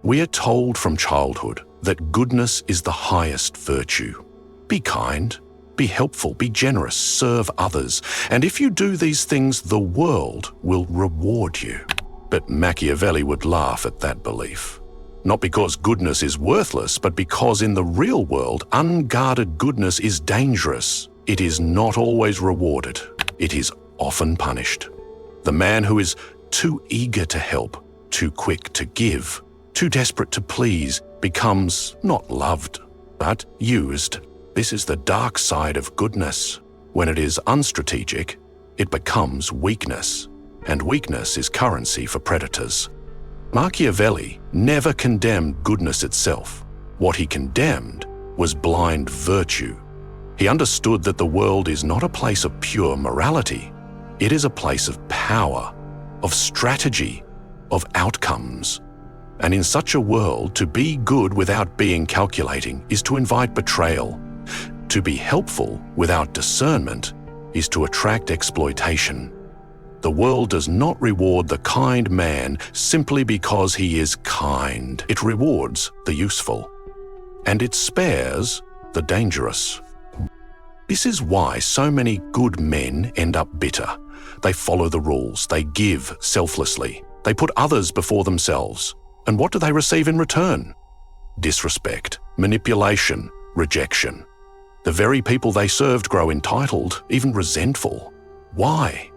We are told from childhood that goodness is the highest virtue. Be kind, be helpful, be generous, serve others, and if you do these things, the world will reward you. But Machiavelli would laugh at that belief. Not because goodness is worthless, but because in the real world, unguarded goodness is dangerous. It is not always rewarded. It is often punished. The man who is too eager to help, too quick to give, too desperate to please, becomes not loved, but used. This is the dark side of goodness. When it is unstrategic, it becomes weakness, and weakness is currency for predators. Machiavelli never condemned goodness itself. What he condemned was blind virtue. He understood that the world is not a place of pure morality. It is a place of power, of strategy, of outcomes. And in such a world, to be good without being calculating is to invite betrayal. To be helpful without discernment is to attract exploitation. The world does not reward the kind man simply because he is kind. It rewards the useful, and it spares the dangerous. This is why so many good men end up bitter. They follow the rules, they give selflessly, they put others before themselves. And what do they receive in return? Disrespect, manipulation, rejection. The very people they served grow entitled, even resentful. Why?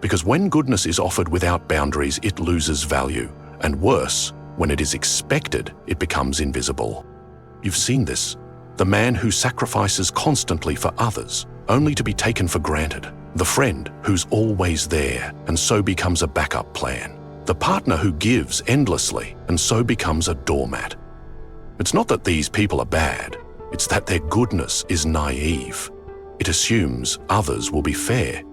Because when goodness is offered without boundaries, it loses value. And worse, when it is expected, it becomes invisible. You've seen this. The man who sacrifices constantly for others, only to be taken for granted. The friend who's always there, and so becomes a backup plan. The partner who gives endlessly, and so becomes a doormat. It's not that these people are bad. It's that their goodness is naive. It assumes others will be fair.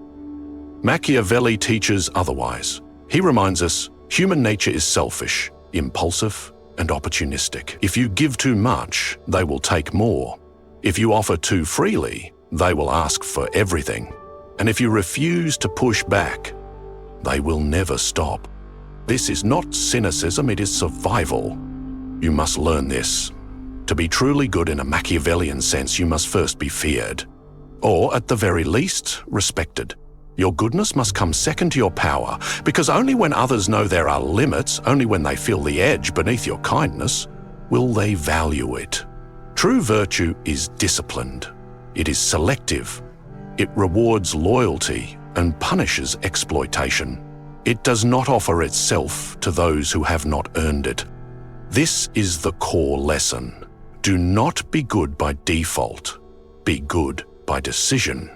Machiavelli teaches otherwise. He reminds us human nature is selfish, impulsive, and opportunistic. If you give too much, they will take more. If you offer too freely, they will ask for everything. And if you refuse to push back, they will never stop. This is not cynicism, it is survival. You must learn this. To be truly good in a Machiavellian sense, you must first be feared, or at the very least, respected. Your goodness must come second to your power, because only when others know there are limits, only when they feel the edge beneath your kindness, will they value it. True virtue is disciplined. It is selective. It rewards loyalty and punishes exploitation. It does not offer itself to those who have not earned it. This is the core lesson. Do not be good by default. Be good by decision.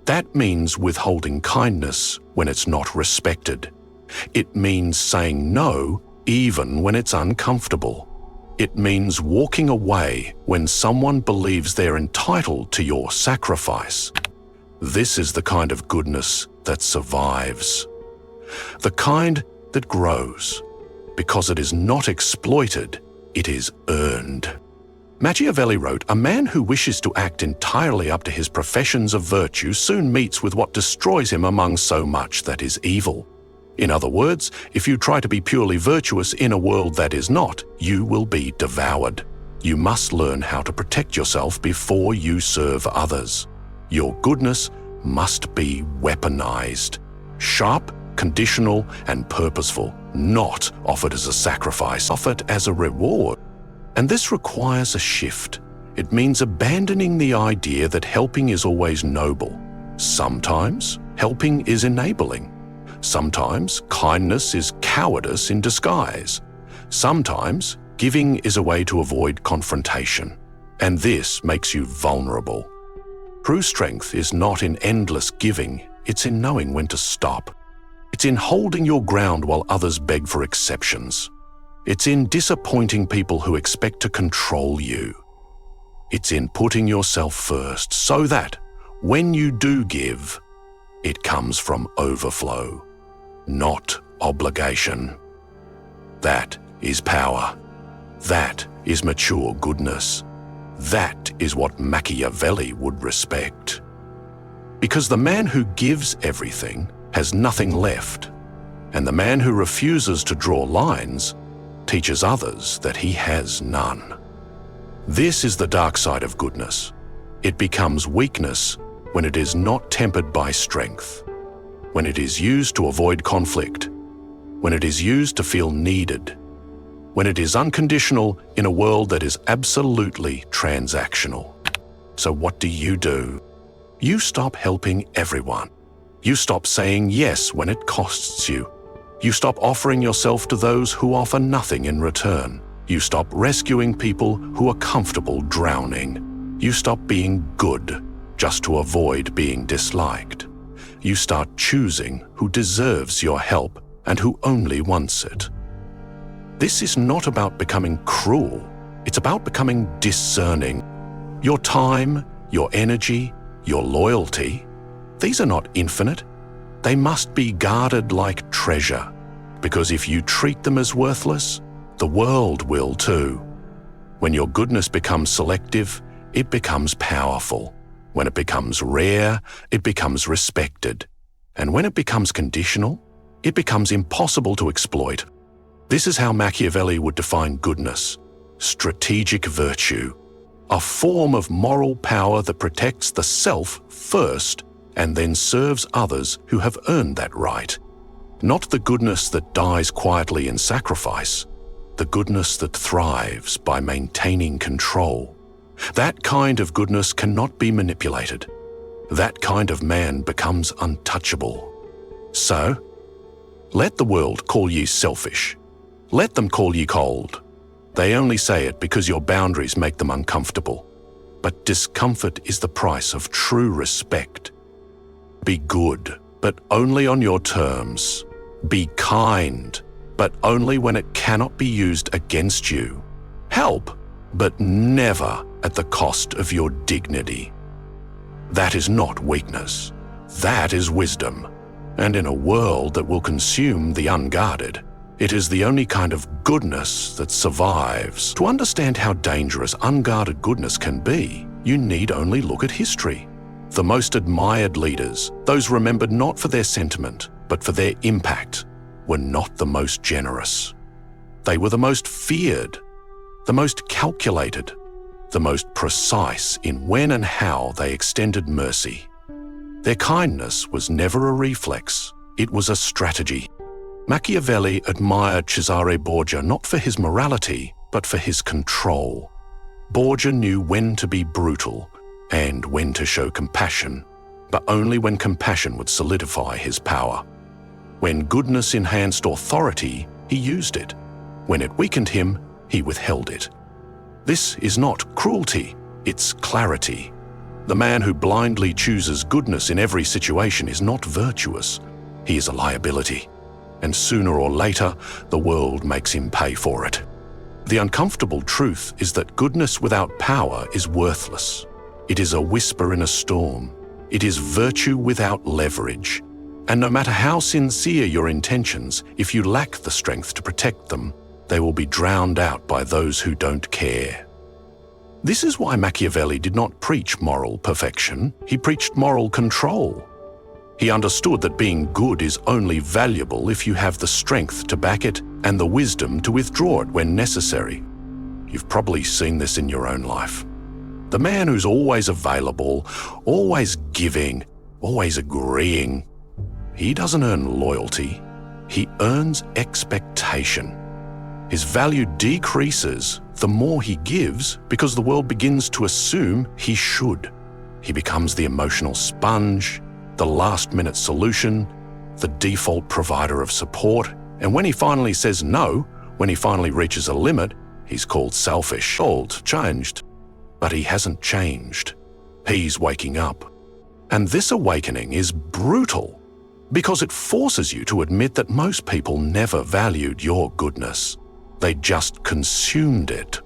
That means withholding kindness when it's not respected. It means saying no even when it's uncomfortable. It means walking away when someone believes they're entitled to your sacrifice. This is the kind of goodness that survives. The kind that grows. Because it is not exploited, it is earned. Machiavelli wrote, "A man who wishes to act entirely up to his professions of virtue soon meets with what destroys him among so much that is evil." In other words, if you try to be purely virtuous in a world that is not, you will be devoured. You must learn how to protect yourself before you serve others. Your goodness must be weaponized. Sharp, conditional, and purposeful, not offered as a sacrifice, offered as a reward. And this requires a shift. It means abandoning the idea that helping is always noble. Sometimes helping is enabling. Sometimes kindness is cowardice in disguise. Sometimes giving is a way to avoid confrontation. And this makes you vulnerable. True strength is not in endless giving, it's in knowing when to stop. It's in holding your ground while others beg for exceptions. It's in disappointing people who expect to control you. It's in putting yourself first so that, when you do give, it comes from overflow, not obligation. That is power. That is mature goodness. That is what Machiavelli would respect. Because the man who gives everything has nothing left, and the man who refuses to draw lines teaches others that he has none. This is the dark side of goodness. It becomes weakness when it is not tempered by strength, when it is used to avoid conflict, when it is used to feel needed, when it is unconditional in a world that is absolutely transactional. So what do? You stop helping everyone. You stop saying yes when it costs you. You stop offering yourself to those who offer nothing in return. You stop rescuing people who are comfortable drowning. You stop being good just to avoid being disliked. You start choosing who deserves your help and who only wants it. This is not about becoming cruel. It's about becoming discerning. Your time, your energy, your loyalty, these are not infinite. They must be guarded like treasure, because if you treat them as worthless, the world will too. When your goodness becomes selective, it becomes powerful. When it becomes rare, it becomes respected. And when it becomes conditional, it becomes impossible to exploit. This is how Machiavelli would define goodness: strategic virtue, a form of moral power that protects the self first and then serves others who have earned that right. Not the goodness that dies quietly in sacrifice, the goodness that thrives by maintaining control. That kind of goodness cannot be manipulated. That kind of man becomes untouchable. So, let the world call you selfish. Let them call you cold. They only say it because your boundaries make them uncomfortable. But discomfort is the price of true respect. Be good, but only on your terms. Be kind, but only when it cannot be used against you. Help, but never at the cost of your dignity. That is not weakness. That is wisdom. And in a world that will consume the unguarded, it is the only kind of goodness that survives. To understand how dangerous unguarded goodness can be, you need only look at history. The most admired leaders, those remembered not for their sentiment, but for their impact, were not the most generous. They were the most feared, the most calculated, the most precise in when and how they extended mercy. Their kindness was never a reflex, it was a strategy. Machiavelli admired Cesare Borgia not for his morality, but for his control. Borgia knew when to be brutal and when to show compassion, but only when compassion would solidify his power. When goodness enhanced authority, he used it. When it weakened him, he withheld it. This is not cruelty, it's clarity. The man who blindly chooses goodness in every situation is not virtuous. He is a liability. And sooner or later, the world makes him pay for it. The uncomfortable truth is that goodness without power is worthless. It is a whisper in a storm. It is virtue without leverage. And no matter how sincere your intentions, if you lack the strength to protect them, they will be drowned out by those who don't care. This is why Machiavelli did not preach moral perfection. He preached moral control. He understood that being good is only valuable if you have the strength to back it and the wisdom to withdraw it when necessary. You've probably seen this in your own life. The man who's always available, always giving, always agreeing, he doesn't earn loyalty. He earns expectation. His value decreases the more he gives because the world begins to assume he should. He becomes the emotional sponge, the last-minute solution, the default provider of support, and when he finally says no, when he finally reaches a limit, he's called selfish, old, changed. But he hasn't changed. He's waking up. And this awakening is brutal because it forces you to admit that most people never valued your goodness. They just consumed it.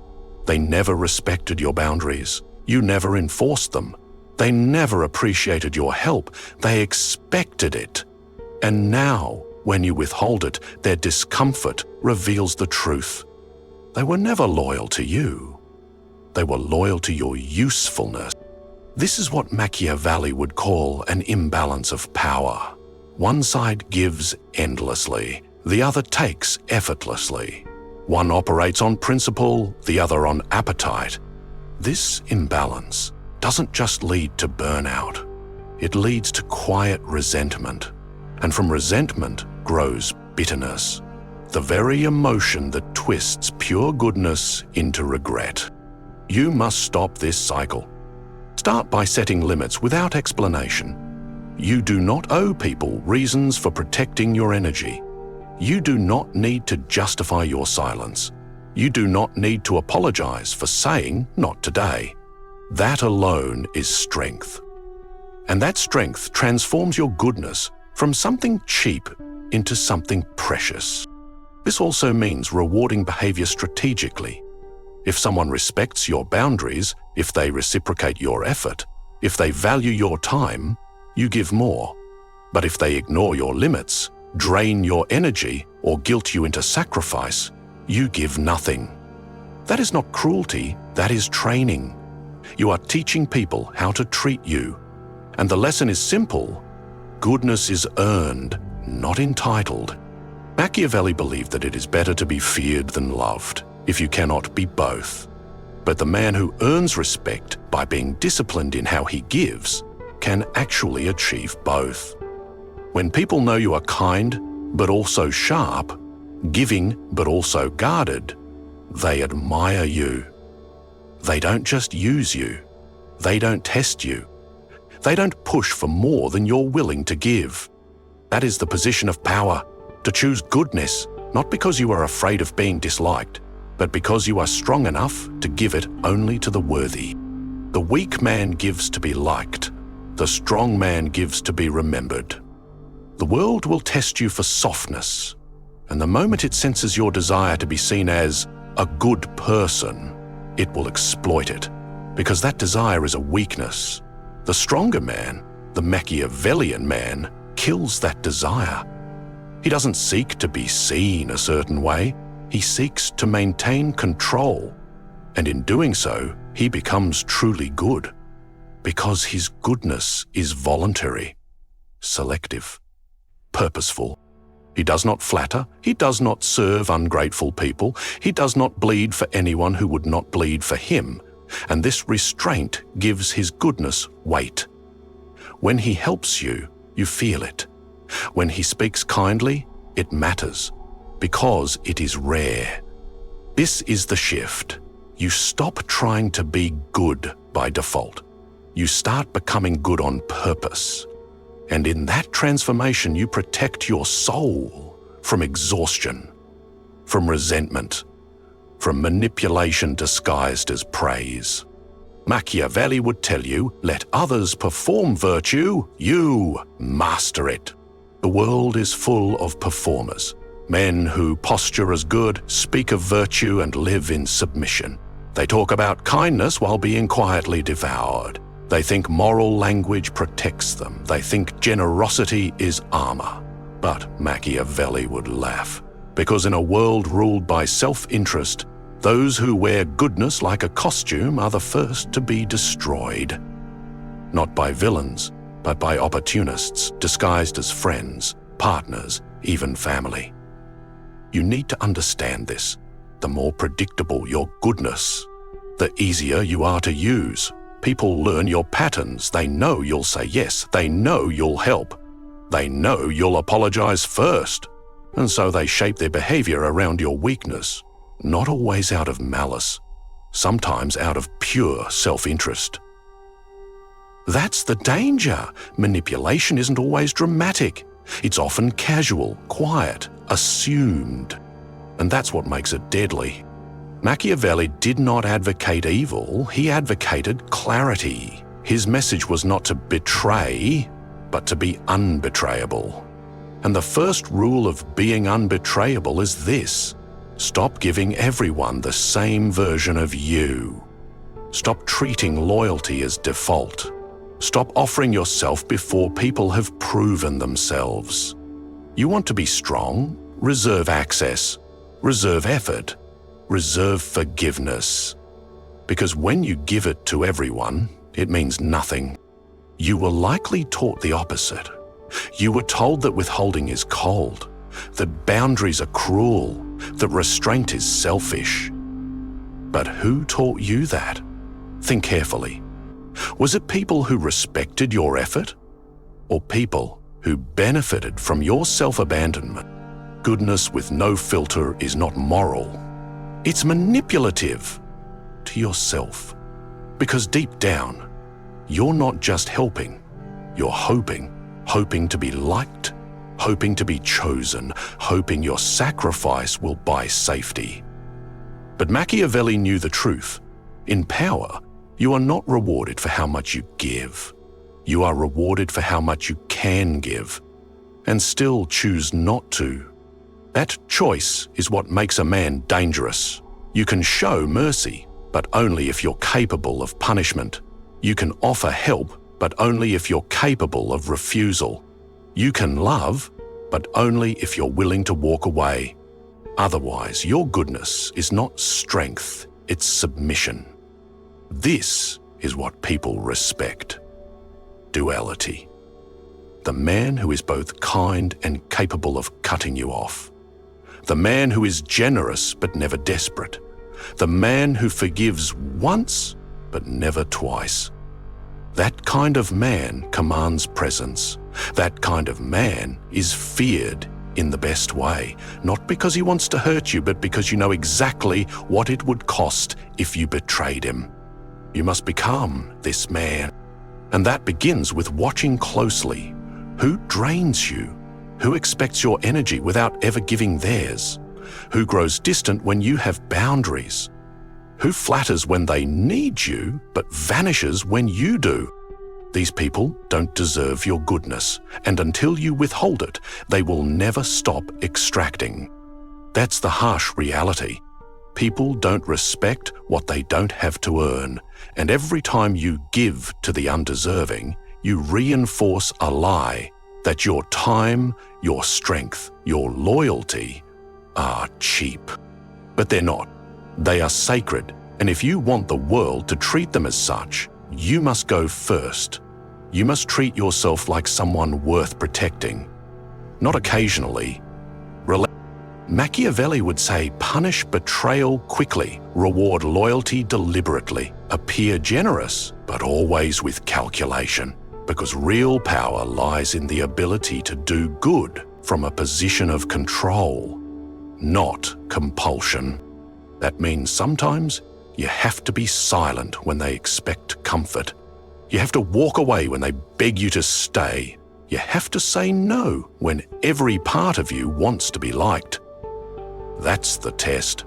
They never respected your boundaries. You never enforced them. They never appreciated your help. They expected it. And now, when you withhold it, their discomfort reveals the truth. They were never loyal to you. They were loyal to your usefulness. This is what Machiavelli would call an imbalance of power. One side gives endlessly, the other takes effortlessly. One operates on principle, the other on appetite. This imbalance doesn't just lead to burnout. It leads to quiet resentment. And from resentment grows bitterness, the very emotion that twists pure goodness into regret. You must stop this cycle. Start by setting limits without explanation. You do not owe people reasons for protecting your energy. You do not need to justify your silence. You do not need to apologize for saying not today. That alone is strength. And that strength transforms your goodness from something cheap into something precious. This also means rewarding behavior strategically. If someone respects your boundaries, if they reciprocate your effort, if they value your time, you give more. But if they ignore your limits, drain your energy, or guilt you into sacrifice, you give nothing. That is not cruelty, that is training. You are teaching people how to treat you. And the lesson is simple. Goodness is earned, not entitled. Machiavelli believed that it is better to be feared than loved, if you cannot be both. But the man who earns respect by being disciplined in how he gives can actually achieve both. When people know you are kind, but also sharp, giving, but also guarded, they admire you. They don't just use you. They don't test you. They don't push for more than you're willing to give. That is the position of power, to choose goodness, not because you are afraid of being disliked, but because you are strong enough to give it only to the worthy. The weak man gives to be liked. The strong man gives to be remembered. The world will test you for softness, and the moment it senses your desire to be seen as a good person, it will exploit it, because that desire is a weakness. The stronger man, the Machiavellian man, kills that desire. He doesn't seek to be seen a certain way. He seeks to maintain control, and in doing so, he becomes truly good, because his goodness is voluntary, selective, purposeful. He does not flatter, he does not serve ungrateful people, he does not bleed for anyone who would not bleed for him, and this restraint gives his goodness weight. When he helps you, you feel it. When he speaks kindly, it matters, because it is rare. This is the shift. You stop trying to be good by default. You start becoming good on purpose. And in that transformation, you protect your soul from exhaustion, from resentment, from manipulation disguised as praise. Machiavelli would tell you, let others perform virtue, you master it. The world is full of performers, men who posture as good, speak of virtue, and live in submission. They talk about kindness while being quietly devoured. They think moral language protects them. They think generosity is armor. But Machiavelli would laugh, because in a world ruled by self-interest, those who wear goodness like a costume are the first to be destroyed. Not by villains, but by opportunists disguised as friends, partners, even family. You need to understand this. The more predictable your goodness, the easier you are to use. People learn your patterns. They know you'll say yes. They know you'll help. They know you'll apologize first. And so they shape their behavior around your weakness, not always out of malice, sometimes out of pure self-interest. That's the danger. Manipulation isn't always dramatic. It's often casual, quiet, assumed. And that's what makes it deadly. Machiavelli did not advocate evil, he advocated clarity. His message was not to betray, but to be unbetrayable. And the first rule of being unbetrayable is this: stop giving everyone the same version of you. Stop treating loyalty as default. Stop offering yourself before people have proven themselves. You want to be strong? Reserve access. Reserve effort. Reserve forgiveness. Because when you give it to everyone, it means nothing. You were likely taught the opposite. You were told that withholding is cold, that boundaries are cruel, that restraint is selfish. But who taught you that? Think carefully. Was it people who respected your effort? Or people who benefited from your self-abandonment? Goodness with no filter is not moral. It's manipulative to yourself. Because deep down, you're not just helping, you're hoping to be liked, hoping to be chosen, hoping your sacrifice will buy safety. But Machiavelli knew the truth. In power, you are not rewarded for how much you give. You are rewarded for how much you can give, and still choose not to. That choice is what makes a man dangerous. You can show mercy, but only if you're capable of punishment. You can offer help, but only if you're capable of refusal. You can love, but only if you're willing to walk away. Otherwise, your goodness is not strength, it's submission. This is what people respect. Duality. The man who is both kind and capable of cutting you off. The man who is generous but never desperate. The man who forgives once but never twice. That kind of man commands presence. That kind of man is feared in the best way, not because he wants to hurt you, but because you know exactly what it would cost if you betrayed him. You must become this man. And that begins with watching closely. Who drains you? Who expects your energy without ever giving theirs? Who grows distant when you have boundaries? Who flatters when they need you, but vanishes when you do? These people don't deserve your goodness, and until you withhold it, they will never stop extracting. That's the harsh reality. People don't respect what they don't have to earn, and every time you give to the undeserving, you reinforce a lie that your time, your strength, your loyalty are cheap. But they're not. They are sacred, and if you want the world to treat them as such, you must go first. You must treat yourself like someone worth protecting. Not occasionally. Machiavelli would say, punish betrayal quickly, reward loyalty deliberately, appear generous, but always with calculation, because real power lies in the ability to do good from a position of control, not compulsion. That means sometimes you have to be silent when they expect comfort. You have to walk away when they beg you to stay. You have to say no when every part of you wants to be liked. That's the test.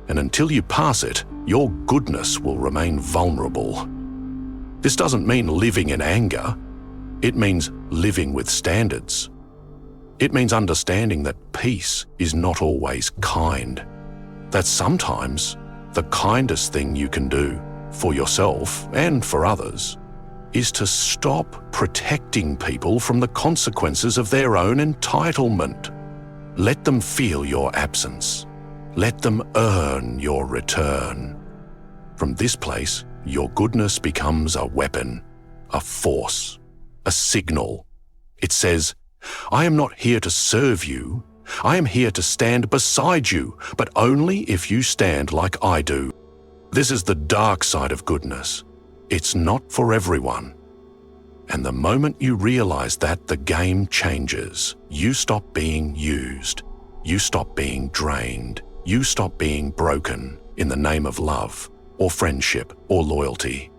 And until you pass it, your goodness will remain vulnerable. This doesn't mean living in anger. It means living with standards. It means understanding that peace is not always kind. That sometimes the kindest thing you can do for yourself and for others is to stop protecting people from the consequences of their own entitlement. Let them feel your absence. Let them earn your return. From this place, your goodness becomes a weapon, a force, a signal. It says, I am not here to serve you. I am here to stand beside you, but only if you stand like I do. This is the dark side of goodness. It's not for everyone. And the moment you realize that, the game changes. You stop being used. You stop being drained. You stop being broken in the name of love or friendship or loyalty.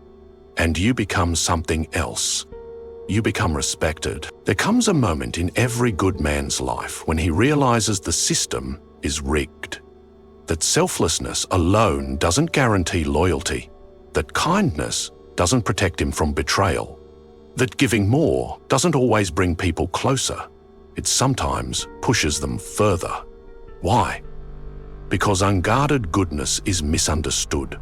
And you become something else. You become respected. There comes a moment in every good man's life when he realizes the system is rigged. That selflessness alone doesn't guarantee loyalty. That kindness doesn't protect him from betrayal. That giving more doesn't always bring people closer. It sometimes pushes them further. Why? Because unguarded goodness is misunderstood.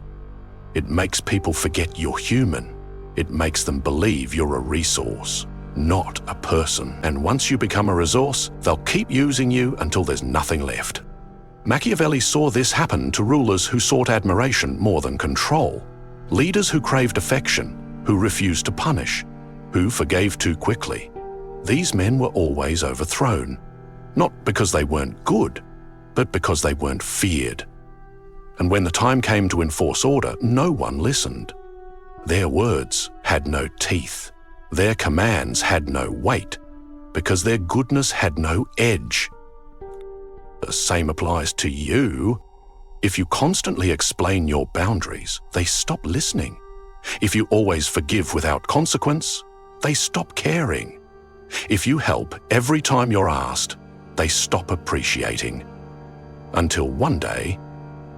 It makes people forget you're human. It makes them believe you're a resource, not a person. And once you become a resource, they'll keep using you until there's nothing left. Machiavelli saw this happen to rulers who sought admiration more than control. Leaders who craved affection, who refused to punish, who forgave too quickly. These men were always overthrown, not because they weren't good, but because they weren't feared. And when the time came to enforce order, no one listened. Their words had no teeth. Their commands had no weight, because their goodness had no edge. The same applies to you. If you constantly explain your boundaries, they stop listening. If you always forgive without consequence, they stop caring. If you help every time you're asked, they stop appreciating. Until one day,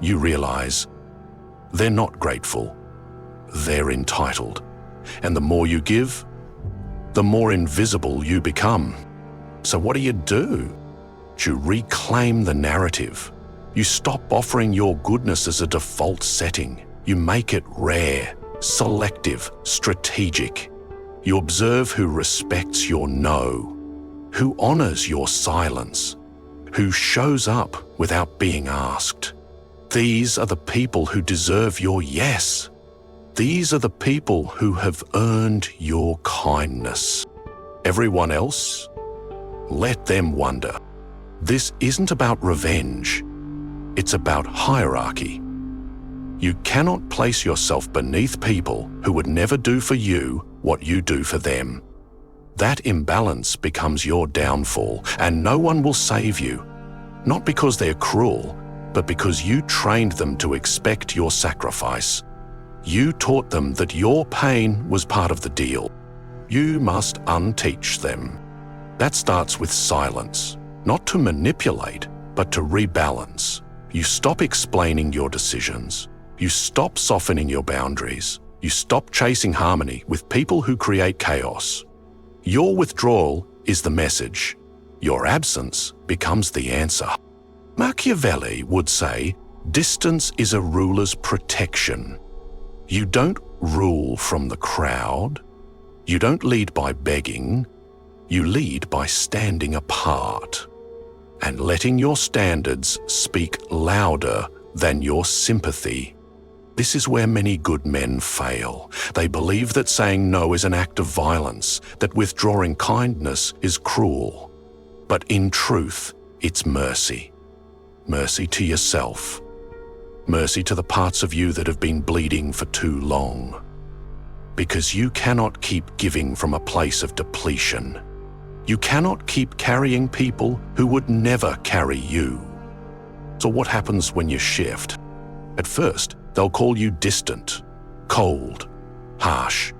you realize they're not grateful, they're entitled. And the more you give, the more invisible you become. So what do? You reclaim the narrative. You stop offering your goodness as a default setting. You make it rare, selective, strategic. You observe who respects your no, who honors your silence, who shows up without being asked. These are the people who deserve your yes. These are the people who have earned your kindness. Everyone else, let them wonder. This isn't about revenge. It's about hierarchy. You cannot place yourself beneath people who would never do for you what you do for them. That imbalance becomes your downfall, and no one will save you. Not because they're cruel, but because you trained them to expect your sacrifice. You taught them that your pain was part of the deal. You must unteach them. That starts with silence, not to manipulate, but to rebalance. You stop explaining your decisions. You stop softening your boundaries. You stop chasing harmony with people who create chaos. Your withdrawal is the message. Your absence becomes the answer. Machiavelli would say, distance is a ruler's protection. You don't rule from the crowd. You don't lead by begging. You lead by standing apart and letting your standards speak louder than your sympathy. This is where many good men fail. They believe that saying no is an act of violence, that withdrawing kindness is cruel. But in truth, it's mercy. Mercy to yourself. Mercy to the parts of you that have been bleeding for too long. Because you cannot keep giving from a place of depletion. You cannot keep carrying people who would never carry you. So what happens when you shift? At first, they'll call you distant, cold, harsh.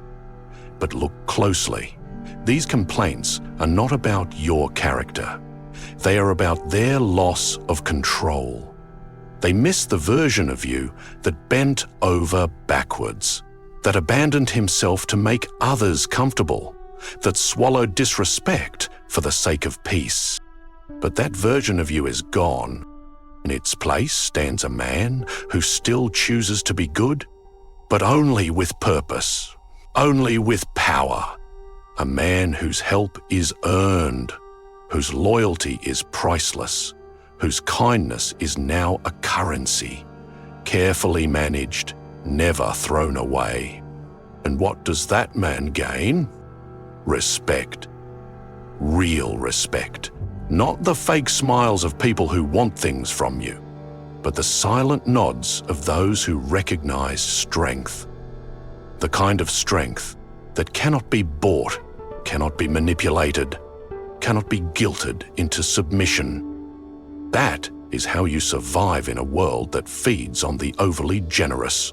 But look closely. These complaints are not about your character. They are about their loss of control. They miss the version of you that bent over backwards, that abandoned himself to make others comfortable, that swallowed disrespect for the sake of peace. But that version of you is gone. In its place stands a man who still chooses to be good, but only with purpose, only with power. A man whose help is earned, whose loyalty is priceless, whose kindness is now a currency, carefully managed, never thrown away. And what does that man gain? Respect. Real respect. Not the fake smiles of people who want things from you, but the silent nods of those who recognize strength. The kind of strength that cannot be bought, cannot be manipulated, cannot be guilted into submission. That is how you survive in a world that feeds on the overly generous.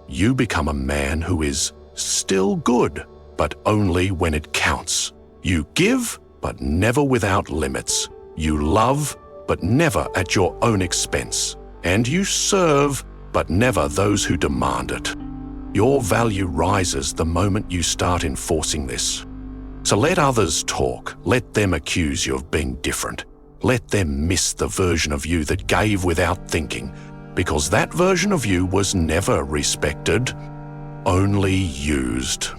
You become a man who is still good, but only when it counts. You give, but never without limits. You love, but never at your own expense. And you serve, but never those who demand it. Your value rises the moment you start enforcing this. So let others talk. Let them accuse you of being different. Let them miss the version of you that gave without thinking, because that version of you was never respected, only used.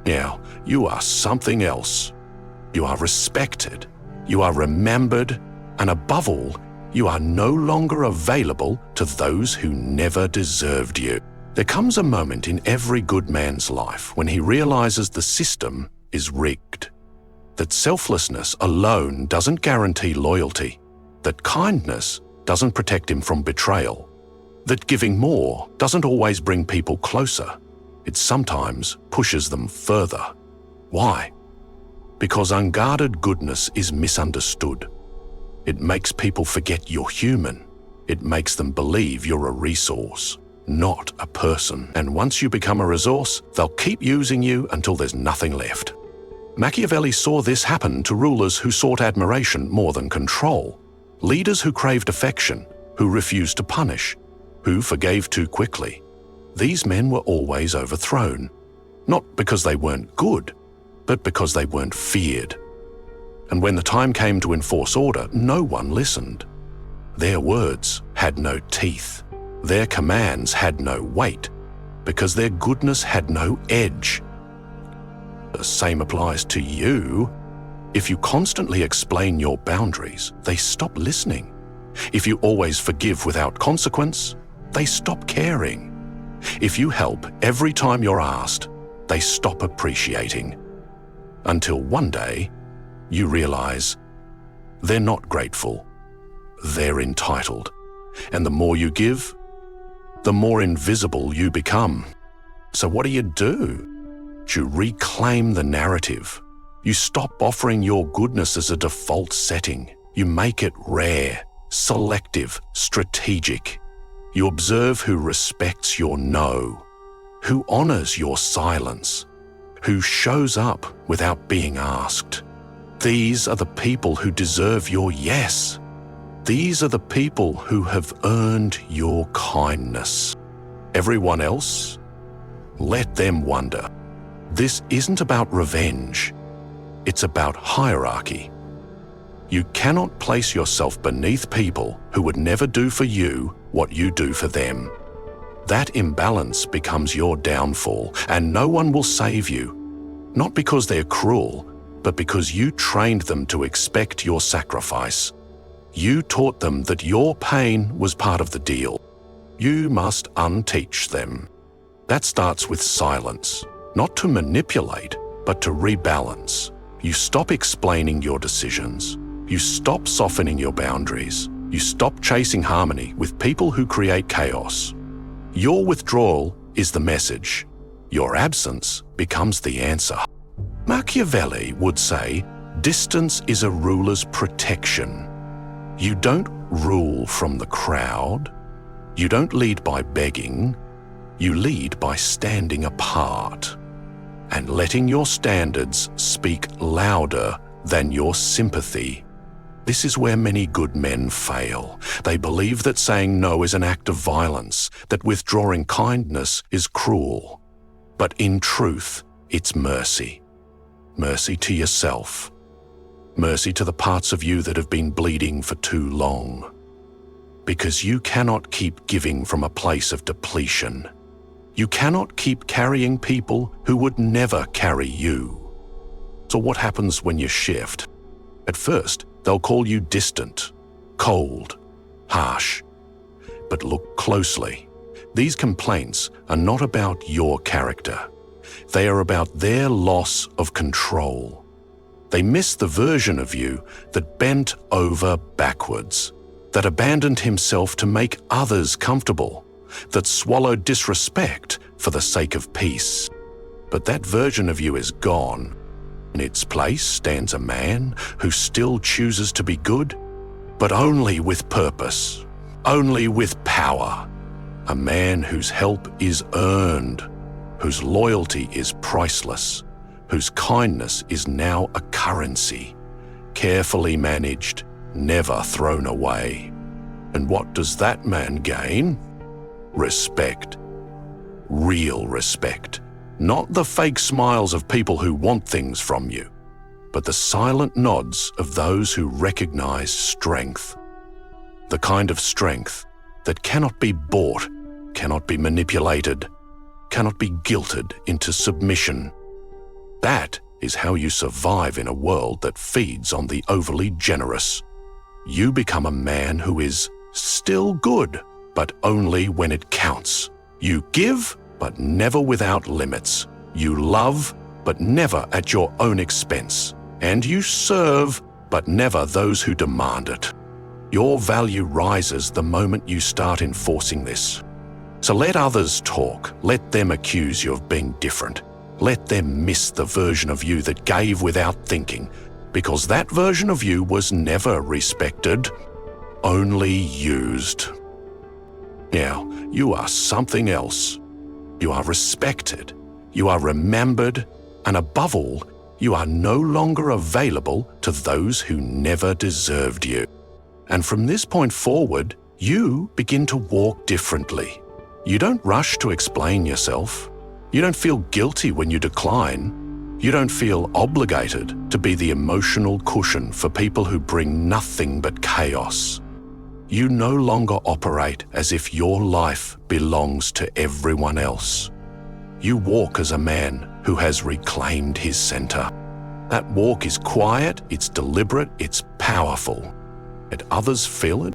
Now, you are something else. You are respected, you are remembered, and above all, you are no longer available to those who never deserved you. There comes a moment in every good man's life when he realizes the system is rigged, that selflessness alone doesn't guarantee loyalty, that kindness doesn't protect him from betrayal, that giving more doesn't always bring people closer. It sometimes pushes them further. Why? Because unguarded goodness is misunderstood. It makes people forget you're human. It makes them believe you're a resource, not a person. And once you become a resource, they'll keep using you until there's nothing left. Machiavelli saw this happen to rulers who sought admiration more than control, leaders who craved affection, who refused to punish, who forgave too quickly. These men were always overthrown, not because they weren't good, but because they weren't feared. And when the time came to enforce order, no one listened. Their words had no teeth. Their commands had no weight, because their goodness had no edge. The same applies to you. If you constantly explain your boundaries, they stop listening. If you always forgive without consequence, they stop caring. If you help every time you're asked, they stop appreciating. Until one day, you realize they're not grateful. They're entitled. And the more you give, the more invisible you become. So what do? You reclaim the narrative. You stop offering your goodness as a default setting. You make it rare, selective, strategic. You observe who respects your no, who honors your silence, who shows up without being asked. These are the people who deserve your yes. These are the people who have earned your kindness. Everyone else, let them wonder. This isn't about revenge. It's about hierarchy. You cannot place yourself beneath people who would never do for you what you do for them. That imbalance becomes your downfall, and no one will save you. Not because they're cruel, but because you trained them to expect your sacrifice. You taught them that your pain was part of the deal. You must unteach them. That starts with silence, not to manipulate, but to rebalance. You stop explaining your decisions. You stop softening your boundaries. You stop chasing harmony with people who create chaos. Your withdrawal is the message. Your absence becomes the answer. Machiavelli would say, distance is a ruler's protection. You don't rule from the crowd. You don't lead by begging. You lead by standing apart and letting your standards speak louder than your sympathy. This is where many good men fail. They believe that saying no is an act of violence, that withdrawing kindness is cruel. But in truth, it's mercy. Mercy to yourself. Mercy to the parts of you that have been bleeding for too long. Because you cannot keep giving from a place of depletion. You cannot keep carrying people who would never carry you. So what happens when you shift? At first, they'll call you distant, cold, harsh. But look closely. These complaints are not about your character. They are about their loss of control. They miss the version of you that bent over backwards, that abandoned himself to make others comfortable, that swallowed disrespect for the sake of peace. But that version of you is gone. In its place stands a man who still chooses to be good, but only with purpose, only with power. A man whose help is earned, whose loyalty is priceless, whose kindness is now a currency, carefully managed, never thrown away. And what does that man gain? Respect. Real respect. Not the fake smiles of people who want things from you, but the silent nods of those who recognize strength. The kind of strength that cannot be bought, cannot be manipulated, cannot be guilted into submission. That is how you survive in a world that feeds on the overly generous. You become a man who is still good, but only when it counts. You give, but never without limits. You love, but never at your own expense. And you serve, but never those who demand it. Your value rises the moment you start enforcing this. So let others talk. Let them accuse you of being different. Let them miss the version of you that gave without thinking, because that version of you was never respected, only used. Now, you are something else. You are respected. You are remembered. And above all, you are no longer available to those who never deserved you. And from this point forward, you begin to walk differently. You don't rush to explain yourself. You don't feel guilty when you decline. You don't feel obligated to be the emotional cushion for people who bring nothing but chaos. You no longer operate as if your life belongs to everyone else. You walk as a man who has reclaimed his center. That walk is quiet, it's deliberate, it's powerful. And others feel it.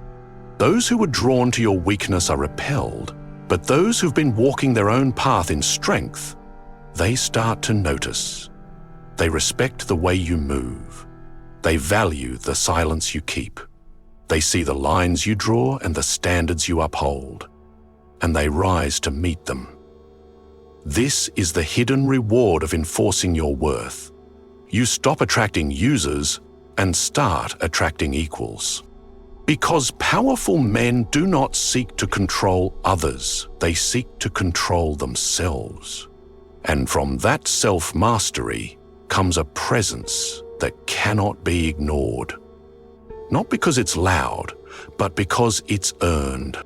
Those who are drawn to your weakness are repelled, but those who've been walking their own path in strength, they start to notice. They respect the way you move. They value the silence you keep. They see the lines you draw and the standards you uphold, and they rise to meet them. This is the hidden reward of enforcing your worth. You stop attracting users and start attracting equals. Because powerful men do not seek to control others, they seek to control themselves. And from that self-mastery comes a presence that cannot be ignored. Not because it's loud, but because it's earned.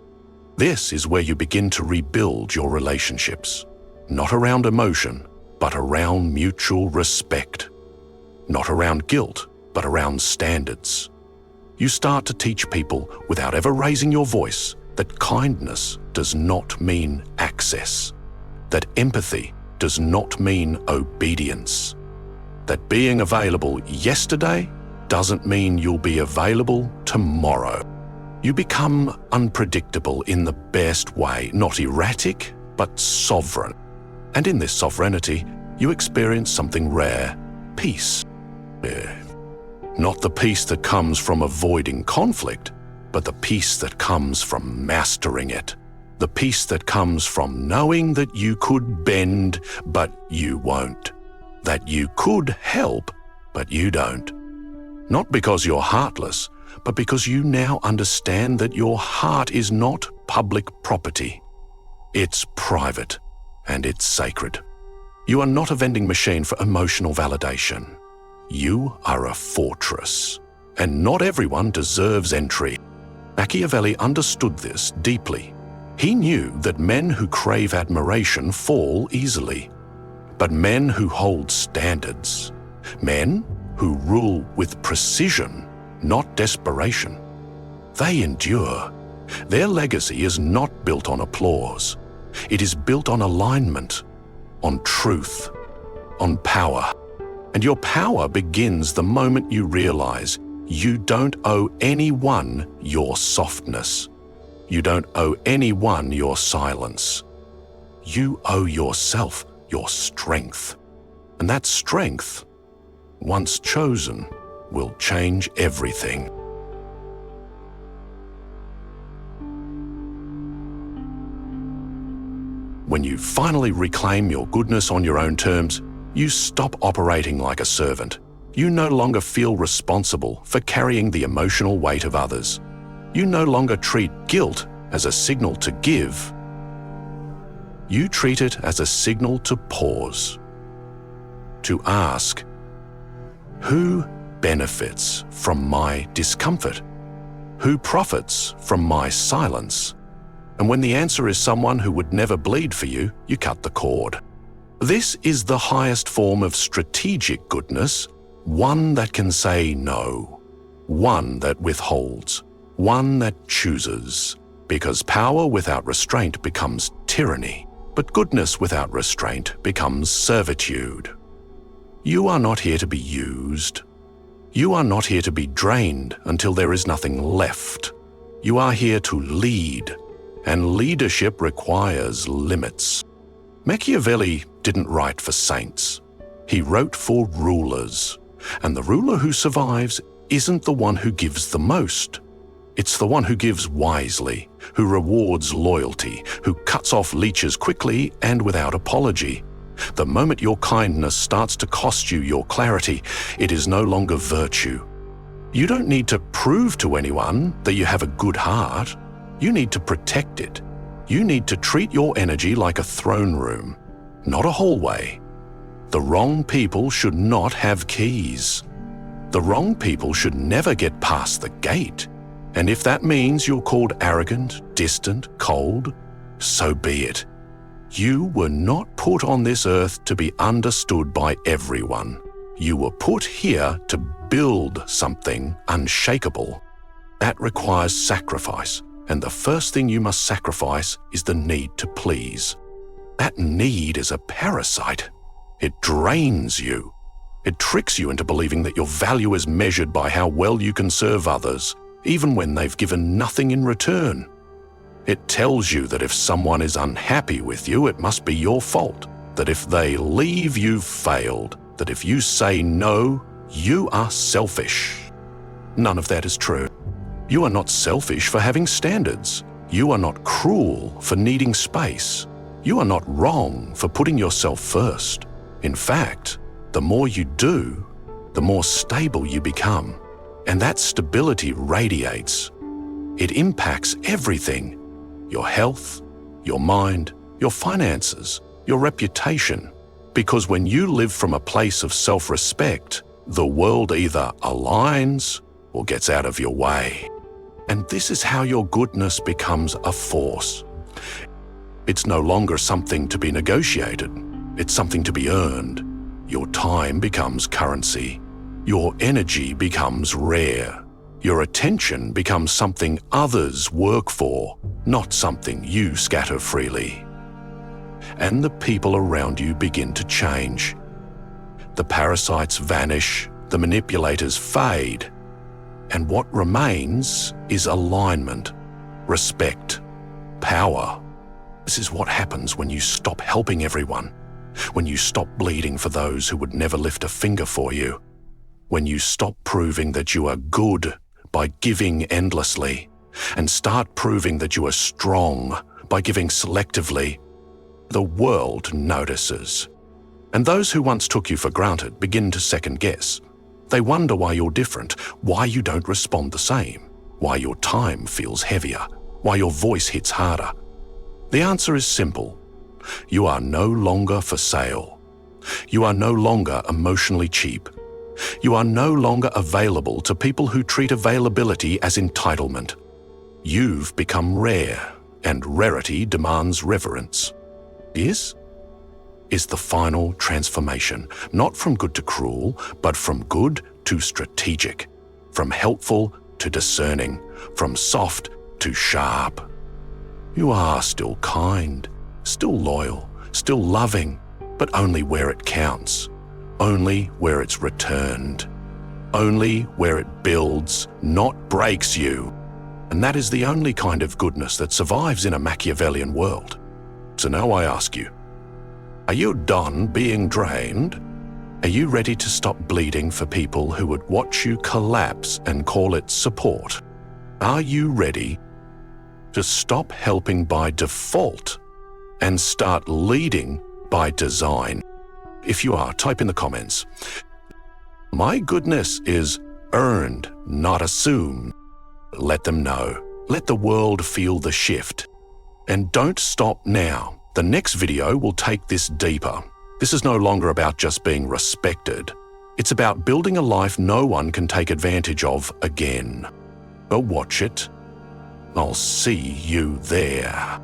This is where you begin to rebuild your relationships. Not around emotion, but around mutual respect. Not around guilt, but around standards. You start to teach people, without ever raising your voice, that kindness does not mean access. That empathy does not mean obedience. That being available yesterday doesn't mean you'll be available tomorrow. You become unpredictable in the best way, not erratic, but sovereign. And in this sovereignty, you experience something rare, peace. Not the peace that comes from avoiding conflict, but the peace that comes from mastering it. The peace that comes from knowing that you could bend, but you won't. That you could help, but you don't. Not because you're heartless, but because you now understand that your heart is not public property. It's private, and it's sacred. You are not a vending machine for emotional validation. You are a fortress, and not everyone deserves entry. Machiavelli understood this deeply. He knew that men who crave admiration fall easily, but men who hold standards, men who rule with precision, not desperation, they endure. Their legacy is not built on applause. It is built on alignment, on truth, on power. And your power begins the moment you realize you don't owe anyone your softness. You don't owe anyone your silence. You owe yourself your strength. And that strength, once chosen, will change everything. When you finally reclaim your goodness on your own terms, you stop operating like a servant. You no longer feel responsible for carrying the emotional weight of others. You no longer treat guilt as a signal to give. You treat it as a signal to pause, to ask, who benefits from my discomfort? Who profits from my silence? And when the answer is someone who would never bleed for you, you cut the cord. This is the highest form of strategic goodness, one that can say no, one that withholds, one that chooses, because power without restraint becomes tyranny, but goodness without restraint becomes servitude. You are not here to be used. You are not here to be drained until there is nothing left. You are here to lead, and leadership requires limits. Machiavelli didn't write for saints. He wrote for rulers, and the ruler who survives isn't the one who gives the most. It's the one who gives wisely, who rewards loyalty, who cuts off leeches quickly and without apology. The moment your kindness starts to cost you your clarity, it is no longer virtue. You don't need to prove to anyone that you have a good heart. You need to protect it. You need to treat your energy like a throne room, not a hallway. The wrong people should not have keys. The wrong people should never get past the gate. And if that means you're called arrogant, distant, cold, so be it. You were not put on this earth to be understood by everyone. You were put here to build something unshakable. That requires sacrifice, and the first thing you must sacrifice is the need to please. That need is a parasite. It drains you. It tricks you into believing that your value is measured by how well you can serve others, even when they've given nothing in return. It tells you that if someone is unhappy with you, it must be your fault, that if they leave, you've failed, that if you say no, you are selfish. None of that is true. You are not selfish for having standards. You are not cruel for needing space. You are not wrong for putting yourself first. In fact, the more you do, the more stable you become. And that stability radiates. It impacts everything: your health, your mind, your finances, your reputation. Because when you live from a place of self-respect, the world either aligns or gets out of your way. And this is how your goodness becomes a force. It's no longer something to be negotiated. It's something to be earned. Your time becomes currency. Your energy becomes rare. Your attention becomes something others work for, not something you scatter freely. And the people around you begin to change. The parasites vanish, the manipulators fade, and what remains is alignment, respect, power. This is what happens when you stop helping everyone, when you stop bleeding for those who would never lift a finger for you, when you stop proving that you are good by giving endlessly, and start proving that you are strong by giving selectively. The world notices. And those who once took you for granted begin to second guess. They wonder why you're different, why you don't respond the same, why your time feels heavier, why your voice hits harder. The answer is simple. You are no longer for sale. You are no longer emotionally cheap. You are no longer available to people who treat availability as entitlement. You've become rare, and rarity demands reverence. This is the final transformation, not from good to cruel, but from good to strategic, from helpful to discerning, from soft to sharp. You are still kind, still loyal, still loving, but only where it counts, only where it's returned, only where it builds, not breaks you. And that is the only kind of goodness that survives in a Machiavellian world. So now I ask you, are you done being drained? Are you ready to stop bleeding for people who would watch you collapse and call it support? Are you ready to stop helping by default and start leading by design? If you are, type in the comments. My goodness is earned, not assumed. Let them know. Let the world feel the shift. And don't stop now. The next video will take this deeper. This is no longer about just being respected. It's about building a life no one can take advantage of again. Go watch it. I'll see you there.